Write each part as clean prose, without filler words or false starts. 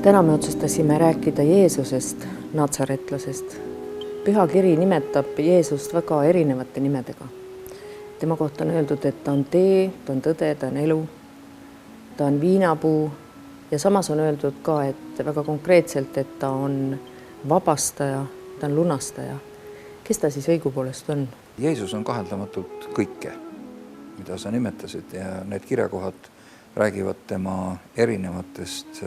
Täna me otsustasime rääkida Jeesusest, natsaretlasest. Püha kiri nimetab Jeesust väga erinevate nimedega. Tema kohta on öeldud, et ta on tee, ta on tõde, ta on elu, ta on viinapuu ja samas on öeldud ka, et väga konkreetselt, et ta on vabastaja, ta on lunastaja. Kes ta siis õigupoolest on? Jeesus on kaheldamatult kõike, mida sa nimetasid, ja need kirjakohad räägivad tema erinevatest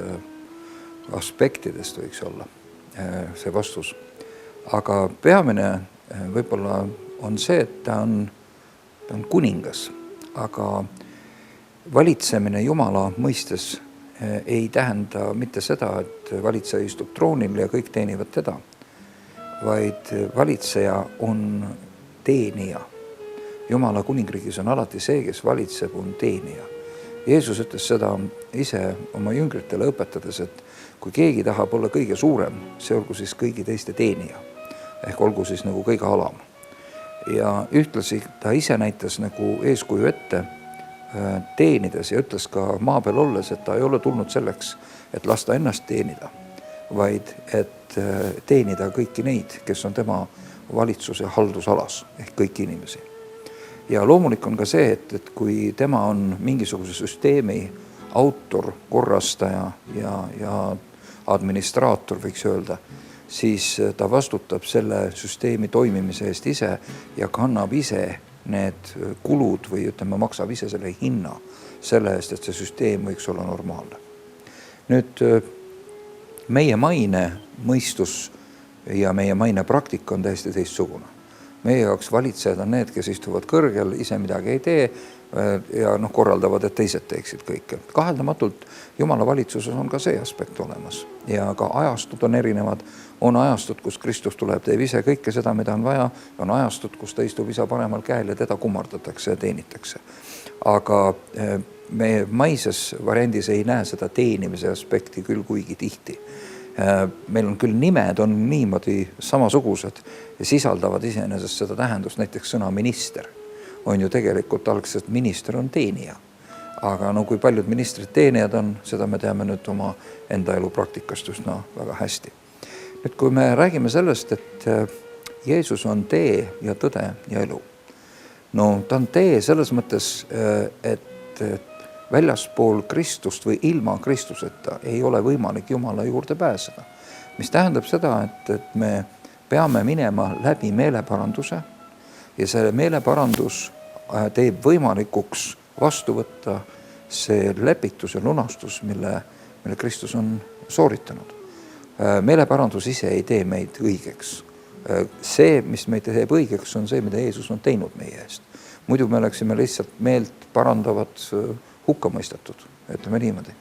aspektidest, võiks olla see vastus. Aga peamine võib-olla on see, et ta on kuningas, aga valitsemine Jumala mõistes ei tähenda mitte seda, et valitseja istub troonil ja kõik teenivad teda, vaid valitseja on teenija. Jumala kuningriigis on alati see, kes valitseb, on teenija. Jeesus ütles seda ise oma jüngritele õpetades, et kui keegi tahab olla kõige suurem, see olgu siis kõigi teiste teenija, ehk olgu siis nagu kõige alam. Ja ühtlasi ta ise näitas nagu eeskuju ette teenides ja ütles ka maa peal olles, et ta ei ole tulnud selleks, et lasta ennast teenida, vaid et teenida kõiki neid, kes on tema valitsuse haldusalas, ehk kõiki inimesi. Ja loomulik on ka see, et kui tema on mingisuguse süsteemi autor, korrastaja ja administraator, võiks öelda, siis ta vastutab selle süsteemi toimimise eest ise ja kannab ise need kulud või ütleme, maksab ise selle hinna selle eest, et see süsteem võiks olla normaalne. Nüüd meie maine mõistus ja meie maine praktika on täiesti teistsugune. Meie jaoks valitsejad on need, kes istuvad kõrgel, ise midagi ei tee ja korraldavad, et teised teeksid kõike. Kaheldamatult Jumala valitsuses on ka see aspekt olemas ja ka ajastud on erinevad. On ajastud, kus Kristus tuleb, teeb ise kõike seda, mida on vaja. On ajastud, kus ta istub isa paremal käel ja teda kummardatakse ja teenitakse. Aga meie maises variandis ei näe seda teenimise aspekti küll kuigi tihti. Meil on küll nimed on niimoodi samasugused ja sisaldavad iseenesest seda tähendust, näiteks sõna minister on ju tegelikult algselt minister on teenija. Aga kui paljud ministrid teenijad on, seda me teame nüüd oma enda elu praktikast üsna väga hästi. Nüüd kui me räägime sellest, et Jeesus on tee ja tõde ja elu. Ta on tee selles mõttes, et väljaspool Kristust või ilma Kristuseta ei ole võimalik Jumala juurde pääseda. Mis tähendab seda, et me peame minema läbi meeleparanduse ja see meeleparandus teeb võimalikuks vastu võtta see lepitus ja lunastus, mille Kristus on sooritanud. Meeleparandus ise ei tee meid õigeks. See, mis meid teeb õigeks, on see, mida Jeesus on teinud meie eest. Muidu me oleksime lihtsalt meelt parandavad hukka mõistatud, ütleme niimoodi.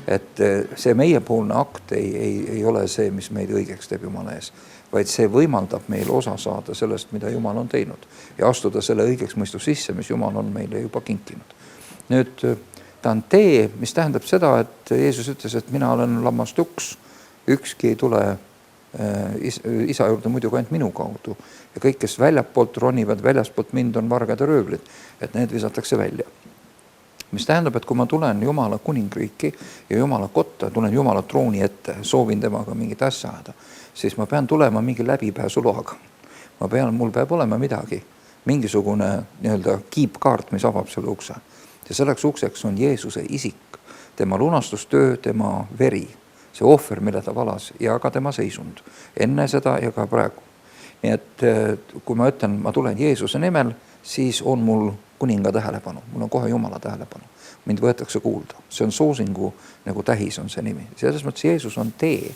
Et see meiepoolne akt ei ole see, mis meid õigeks teeb Jumala ees, vaid see võimaldab meil osa saada sellest, mida Jumal on teinud ja astuda selle õigeks mõistu sisse, mis Jumal on meile juba kinkinud. Nüüd ta on tee, mis tähendab seda, et Jeesus ütles, et mina olen lammast uks, ükski ei tule isa juurde muidugi ainult minu kaudu ja kõik, kes väljapoolt ronivad, väljaspoolt mind on vargad ja röövlid, et need visatakse välja. Mis tähendab, et kui ma tulen Jumala kuningriiki ja Jumala kotta, tulen Jumala trooni ette, soovin temaga mingit asja ajada, siis ma pean tulema mingi läbipääsuloaga. Mul peab olema midagi, mingisugune kiipkaart, mis avab selle ukse. Ja selleks ukseks on Jeesuse isik, tema lunastustöö, tema veri, see ohver, mille ta valas ja ka tema seisund, enne seda ja ka praegu. Nii et kui ma ütlen, ma tulen Jeesuse nimel, siis on mul kuninga tähelepanu, mul on kohe Jumala tähelepanu, mind võetakse kuulda. See on soosingu nagu tähis on see nimi. Selles mõttes Jeesus on tee.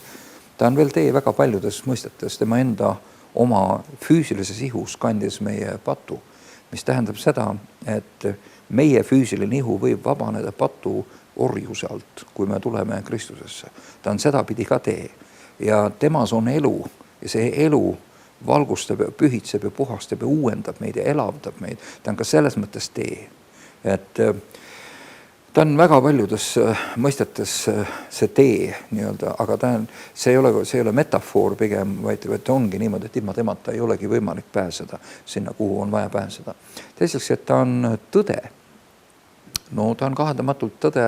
Ta on veel tee väga paljudes mõistetes, tema enda oma füüsilises ihus kandis meie patu, mis tähendab seda, et meie füüsiline ihu võib vabaneda patu orjuse alt, kui me tuleme Kristusesse. Ta on sedapidi ka tee ja temas on elu ja see elu valgustab ja pühitseb ja puhastab ja uuendab meid ja elavdab meid. Ta on ka selles mõttes tee. Et ta on väga paljudes mõistetes see tee, aga see ei ole metafoor pigem, vaid ongi niimoodi, et ilma temata ei olegi võimalik pääseda sinna, kuhu on vaja pääseda. Teiseks, et ta on tõde. Ta on kaheldamatult tõde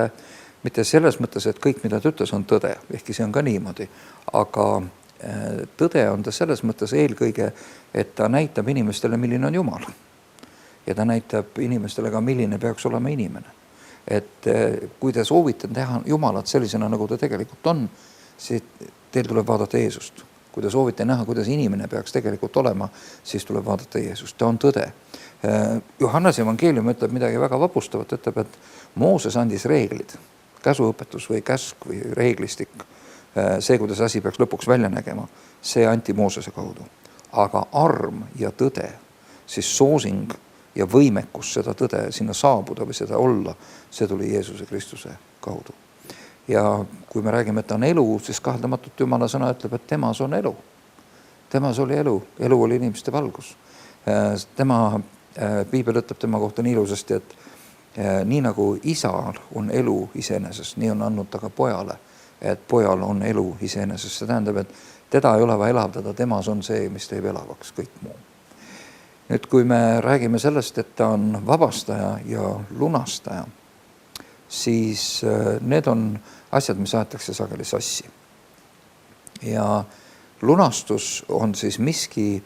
mitte selles mõttes, et kõik, mida ta ütles, on tõde, ehkki see on ka niimoodi, aga tõde on ta selles mõttes eelkõige, et ta näitab inimestele, milline on Jumal. Ja ta näitab inimestele ka, milline peaks olema inimene. Et kui te soovite teha Jumalat sellisena, nagu ta tegelikult on, siis teil tuleb vaadata Jeesust. Kui te soovite näha, kuidas inimene peaks tegelikult olema, siis tuleb vaadata Jeesust. Ta on tõde. Johannese evangeelium ütleb midagi väga vapustavat, ütleb, et Mooses andis reeglid, käsuõpetus või käsk või reeglistik, see, kuidas asi peaks lõpuks välja nägema, see anti Moosese kaudu. Aga arm ja tõde, siis soosing ja võimekus seda tõde sinna saabuda või seda olla, see tuli Jeesuse Kristuse kaudu. Ja kui me räägime, et ta on elu, siis kaheldamatult Jumala sõna ütleb, et temas on elu. Temas oli elu, elu oli inimeste valgus. Piibel ütleb tema kohta nii ilusasti, et nii nagu isal on elu iseenesest, nii on andnud ta ka pojale, et pojal on elu iseenesest. See tähendab, et teda ei ole vaja elavdada, temas on see, mis teeb elavaks kõik muu. Nüüd, kui me räägime sellest, et ta on vabastaja ja lunastaja, siis need on asjad, mis aetakse sageli sassi. Ja lunastus on siis miski,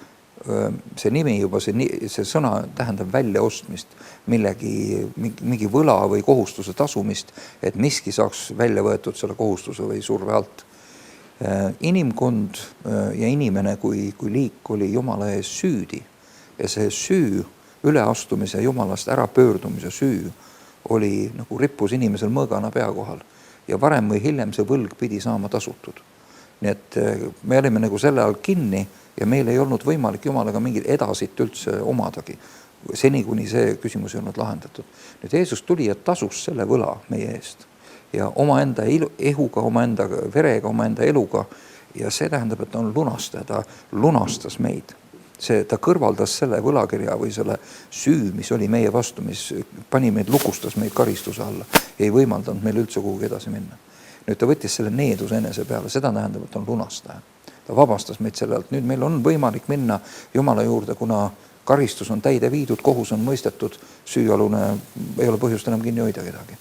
see nimi juba, see sõna tähendab väljaostmist, mingi võla või kohustuse tasumist, et miski saaks välja võetud selle kohustuse või surve alt. Inimkond ja inimene kui liik oli Jumala ees süüdi ja see süü, üleastumise Jumalast ära pöördumise süü oli nagu rippus inimesel mõõgana pea kohal ja varem või hiljem see võlg pidi saama tasutud. Nii et me olime nagu selle all kinni ja meil ei olnud võimalik Jumalaga mingit edasit üldse omadagi, seni kuni see küsimus ei olnud lahendatud. Nüüd Jeesus tuli ja tasus selle võla meie eest ja omaenda ehuga, omaenda verega, omaenda eluga ja see tähendab, et ta on lunastaja, ta lunastas meid. Ta kõrvaldas selle võlakirja või selle süü, mis oli meie vastu, mis pani meid, lukustas meid karistuse alla, ei võimaldanud meil üldse kuhugi edasi minna. Nüüd ta võttis selle needuse enese peale, seda tähendab, et on lunastaja. Ta vabastas meid selle alt. Nüüd meil on võimalik minna Jumala juurde, kuna karistus on täide viidud, kohus on mõistetud, süüalune ei ole põhjust enam kinni hoida kedagi.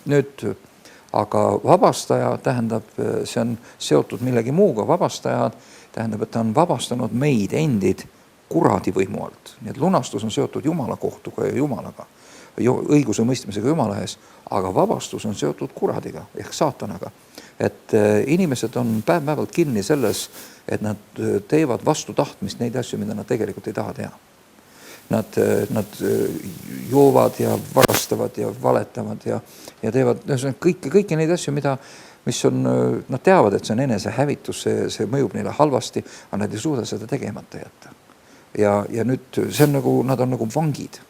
Nüüd, aga vabastaja tähendab, see on seotud millegi muuga, vabastaja tähendab, et ta on vabastanud meid endid kuradi võimu alt. Nii et lunastus on seotud Jumala kohtuga ja Jumalaga, õiguse mõistmisega Jumala ees, aga vabastus on seotud kuradiga ehk saatanaga. Et inimesed on päevalt kinni selles, et nad teevad vastu tahtmist neid asju, mida nad tegelikult ei taha teha. Nad joovad ja varastavad ja valetavad ja teevad kõiki neid asju, mis on, nad teavad, et see on enese hävitus, see mõjub neile halvasti, aga nad ei suuda seda tegemata jätta. Ja nüüd see on nagu, nad on nagu vangid.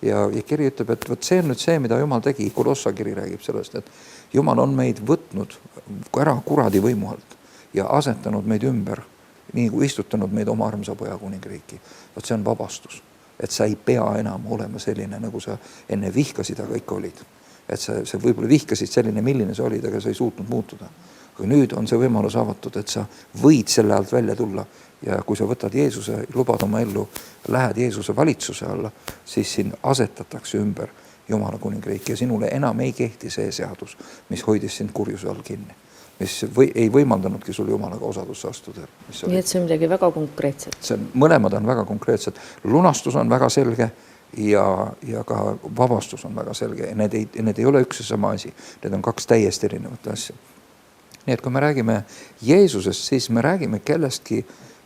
Ja kiri ütleb, et võt see on nüüd see, mida Jumal tegi. Kolossa kiri räägib sellest, et Jumal on meid võtnud ära kuradi võimu alt ja asetanud meid ümber, nii kui istutanud meid oma armsa poja kuningriiki. Võt see on vabastus, et sa ei pea enam olema selline, nagu sa enne vihkasid, aga ikka olid. Et sa võib-olla vihkasid selline, milline sa olid, aga sa ei suutnud muutuda. Aga nüüd on see võimalus avatud, et sa võid selle alt välja tulla ja kui sa võtad Jeesuse, lubad oma ellu, lähed Jeesuse valitsuse alla, siis siin asetatakse ümber Jumala kuningriik ja sinule enam ei kehti see seadus, mis hoidis sind kurjuse all kinni, mis ei võimaldanudki sul Jumalaga osadusse astuda. Nii et see on midagi väga konkreetset. Mõlemad on väga konkreetsed. Lunastus on väga selge ja ka vabastus on väga selge. Need ei ole üks ja sama asi. Need on kaks täiesti erinevat asja. Nii et kui me räägime Jeesusest, siis me räägime kellestki,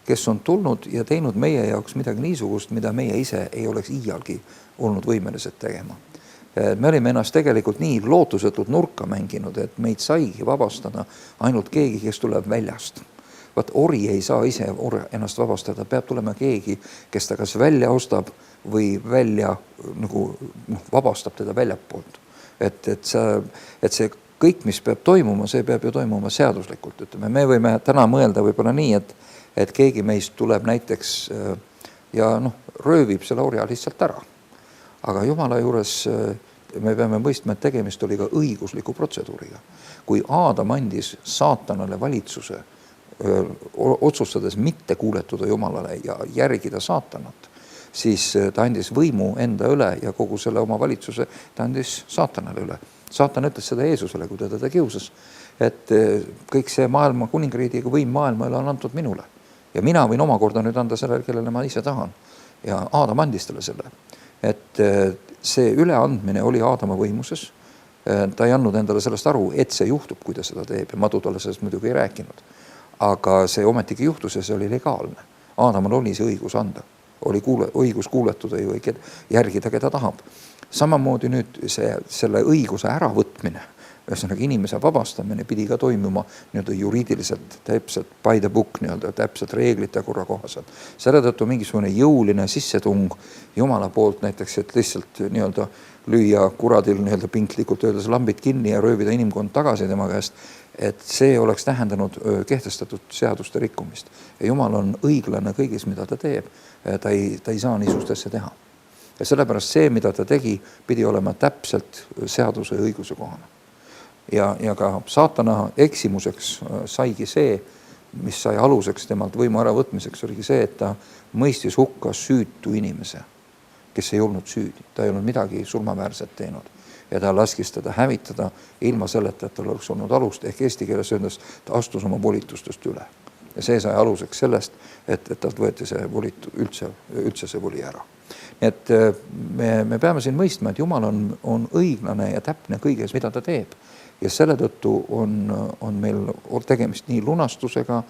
kes on tulnud ja teinud meie jaoks midagi niisugust, mida meie ise ei oleks iialgi olnud võimelised tegema. Me olime ennast tegelikult nii lootusetult nurka mänginud, et meid saigi vabastada ainult keegi, kes tuleb väljast. Vaat ori ei saa ise ennast vabastada, peab tulema keegi, kes ta kas välja ostab või välja nagu, vabastab teda väljapoolt. Et see kõik, mis peab toimuma, see peab ju toimuma seaduslikult. Ütleme, me võime täna mõelda võib-olla nii, et keegi meist tuleb näiteks ja röövib selle orja lihtsalt ära. Aga Jumala juures me peame mõistma, et tegemist oli ka õigusliku protseduuriga. Kui Aadam andis saatanale valitsuse, otsustades mitte kuuletuda Jumalale ja järgida saatanat, siis ta andis võimu enda üle ja kogu selle oma valitsuse ta andis saatanale üle. Saatan ütles seda Jeesusele, kui teda kiusas, et kõik see maailma kuningriidiga võim maailmale on antud minule. Ja mina võin omakorda nüüd anda sellele, kellele ma ise tahan. Ja Aadam andis talle selle. Et see üleandmine oli Aadama võimuses. Ta ei andnud endale sellest aru, et see juhtub, kui ta seda teeb. Ja Madu talle sellest muidugi ei rääkinud. Aga see ometigi juhtus ja see oli legaalne. Aadamal oli see õigus anda. Oli õigus kuuletuda või järgida, keda tahab. Samamoodi nüüd selle õiguse äravõtmine, ühesõnaga inimese vabastamine pidi ka toimuma nii-öelda juriidiliselt, täpselt by the book, nii-öelda täpselt reeglite korra kohaselt. Selle tõttu mingisugune jõuline sissetung Jumala poolt näiteks, et lihtsalt nii-öelda lüüa kuradil nii-öelda pinklikult öeldes lambid kinni ja röövida inimkond tagasi tema käest, et see oleks tähendanud kehtestatud seaduste rikkumist. Ja Jumal on õiglane kõigis, mida ta teeb. Ta ei saa niisugust asja teha. Ja sellepärast see, mida ta tegi, pidi olema täpselt seaduse ja õiguse kohane. Ja ka saatana eksimuseks saigi see, mis sai aluseks temalt võimu äravõtmiseks, oligi see, et ta mõistis hukka süütu inimese, kes ei olnud süüdi. Ta ei olnud midagi surmaväärset teinud. Ja ta laskis teda hävitada ilma selleta, et tal oleks olnud alust, ehk eesti keeles öeldes ta astus oma volitustest üle. Ja see sai aluseks sellest, et talt võeti see üldse see voli ära. Nii et me peame siin mõistma, et Jumal on õiglane ja täpne kõiges, mida ta teeb. Ja selle tõttu on meil tegemist nii lunastusega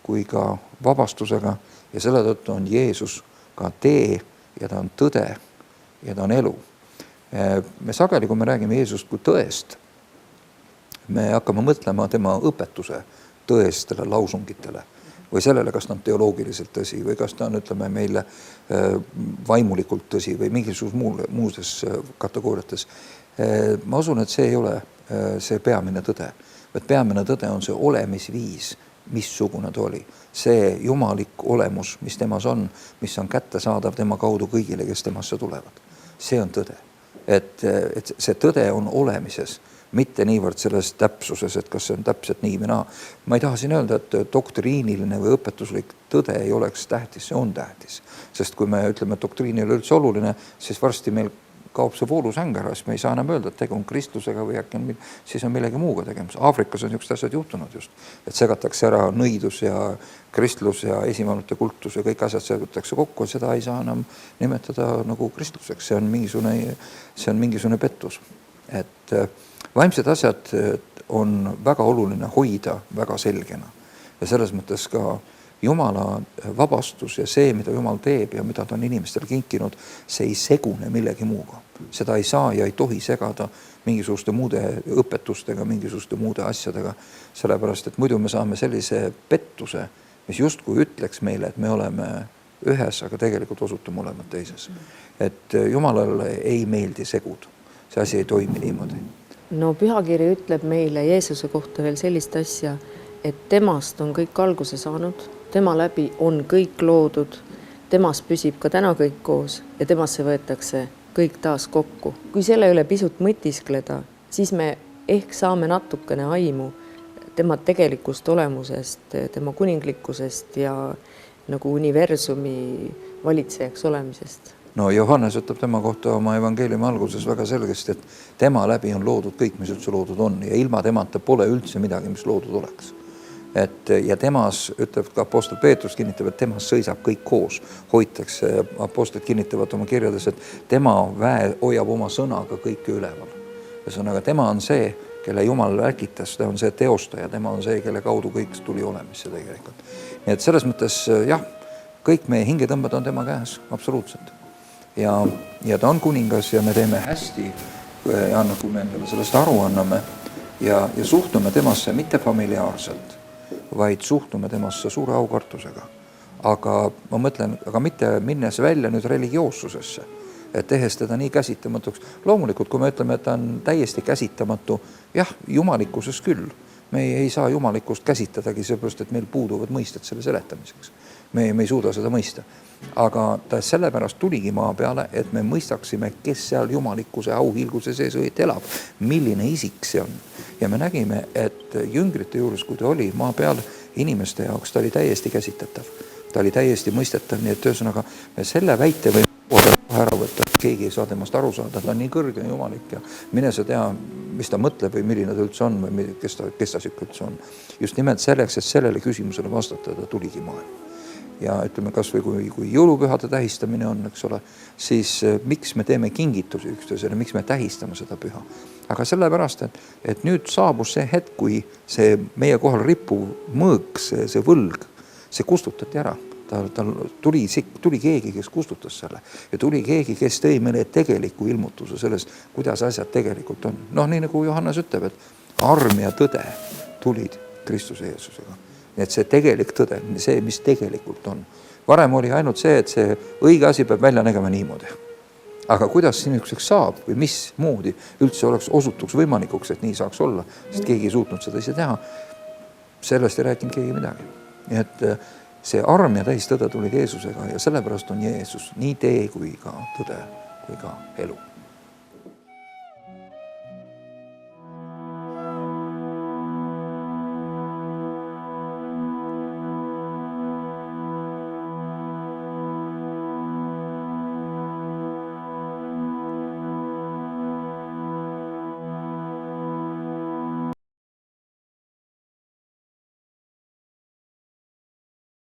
kui ka vabastusega ja selle tõttu on Jeesus ka tee ja ta on tõde ja ta on elu. Me sageli, kui me räägime Jeesust kui tõest, me hakkame mõtlema tema õpetuse tõestele lausungitele või sellele, kas ta on teoloogiliselt tõsi või kas ta on, ütleme, meile vaimulikult tõsi või mingisugustes muudes kategooriates. Ma usun, et see ei ole see peamine tõde. Et peamine tõde on see olemisviis, missugune ta oli. See jumalik olemus, mis temas on, mis on kättesaadav tema kaudu kõigile, kes temasse tulevad. See on tõde. Et see tõde on olemises, mitte niivõrd selles täpsuses, et kas see on täpselt nii või naa. Ma ei taha siin öelda, et doktriiniline või õpetuslik tõde ei oleks tähtis, see on tähtis. Sest kui me ütleme, et doktriin ei ole üldse oluline, siis varsti meil kaob see voolusäng ära, siis me ei saa enam öelda, et tegu on kristlusega või äkki siis on millegi muuga tegemas. Aafrikas on niisugused asjad juhtunud just, et segatakse ära nõidus ja kristlus ja esivanute kultus ja kõik asjad segatakse kokku, seda ei saa enam nimetada nagu kristluseks, see on mingisugune pettus. Et vaimsed asjad on väga oluline hoida väga selgena ja selles mõttes ka Jumala vabastus ja see, mida Jumal teeb ja mida ta on inimestele kinkinud, see ei segune millegi muuga. Seda ei saa ja ei tohi segada mingisuguste muude õpetustega, mingisuguste muude asjadega, sellepärast, et muidu me saame sellise pettuse, mis justkui ütleks meile, et me oleme ühes, aga tegelikult osutume olema teises. Et Jumalale ei meeldi segud. See asi ei toimi niimoodi. No pühakiri ütleb meile Jeesuse kohta veel sellist asja, et temast on kõik alguse saanud, tema läbi on kõik loodud, temas püsib ka täna kõik koos ja temasse võetakse kõik taas kokku. Kui selle üle pisut mõtiskleda, siis me ehk saame natukene aimu tema tegelikust olemusest, tema kuninglikkusest ja nagu universumi valitsejaks olemisest. No Johannes ütleb tema kohta oma evangeeliumi alguses väga selgesti, et tema läbi on loodud kõik, mis üldse loodud on ja ilma temata pole üldse midagi, mis loodud oleks. Ja temas, ütleb ka apostel Peetrus kinnitab, et temas sõisab kõik koos, hoitakse, apostlid kinnitavad oma kirjades, et tema väe hoiab oma sõnaga kõike üleval. Ühesõnaga, tema on see, kelle Jumal äkitas, ta on see teostaja, tema on see, kelle kaudu kõik tuli olemisse tegelikult. Nii et selles mõttes, jah, kõik meie hingetõmbed on tema käes, absoluutselt. Ja ta on kuningas ja me teeme hästi, kui me endale sellest aru anname ja suhtume temasse mitte familiaarselt, vaid suhtume temasse suure aukartusega. Aga ma mõtlen, aga mitte minnes välja nüüd religioossusesse, et tehes teda nii käsitamatuks. Loomulikult, kui me ütleme, et ta on täiesti käsitamatu, jah, jumalikkuses küll. Me ei saa jumalikkust käsitadagi, seepärast, et meil puuduvad mõisted selle seletamiseks. Me ei suuda seda mõista. Aga ta sellepärast tuligi maa peale, et me mõistaksime, kes seal jumalikkuse auhiilguse sees õieti elab, milline isik see on. Ja me nägime, et jüngrite juures, kui ta oli maa peal inimeste jaoks, ta oli täiesti käsitatav. Ta oli täiesti mõistetav, nii et ühesõnaga me selle väite võime kohe ära võtta. keegi ei saa temast aru saada, ta on nii kõrge ja jumalik ja mine sa tea, mis ta mõtleb või milline ta üldse on või kes ta siuke üldse on. Just nimelt selleks, et sellele küsimusele vastata, ta tuligi maailma. Ja ütleme kas või kui jõulupühade tähistamine on, eks ole, siis miks me teeme kingitusi üksteisele, miks me tähistame seda püha. Aga sellepärast, et nüüd saabus see hetk, kui see meie kohal rippuv mõõk, see võlg, see kustutati ära. Tal tuli keegi, kes kustutas selle ja tuli keegi, kes tõi meile tegeliku ilmutuse sellest, kuidas asjad tegelikult on. Noh, nii nagu Johannes ütleb, et arm ja tõde tulid Kristuse Jeesusega. Nii et see tegelik tõde, see, mis tegelikult on. Varem oli ainult see, et see õige asi peab välja nägema niimoodi. Aga kuidas sinuseks saab või mis moodi üldse oleks osutuks võimalikuks, et nii saaks olla, sest keegi ei suutnud seda ise teha, sellest ei rääkinud keegi midagi. Nii et see arm ja täis tõde tuli Jeesusega ja sellepärast on Jeesus nii tee kui ka tõde kui ka elu.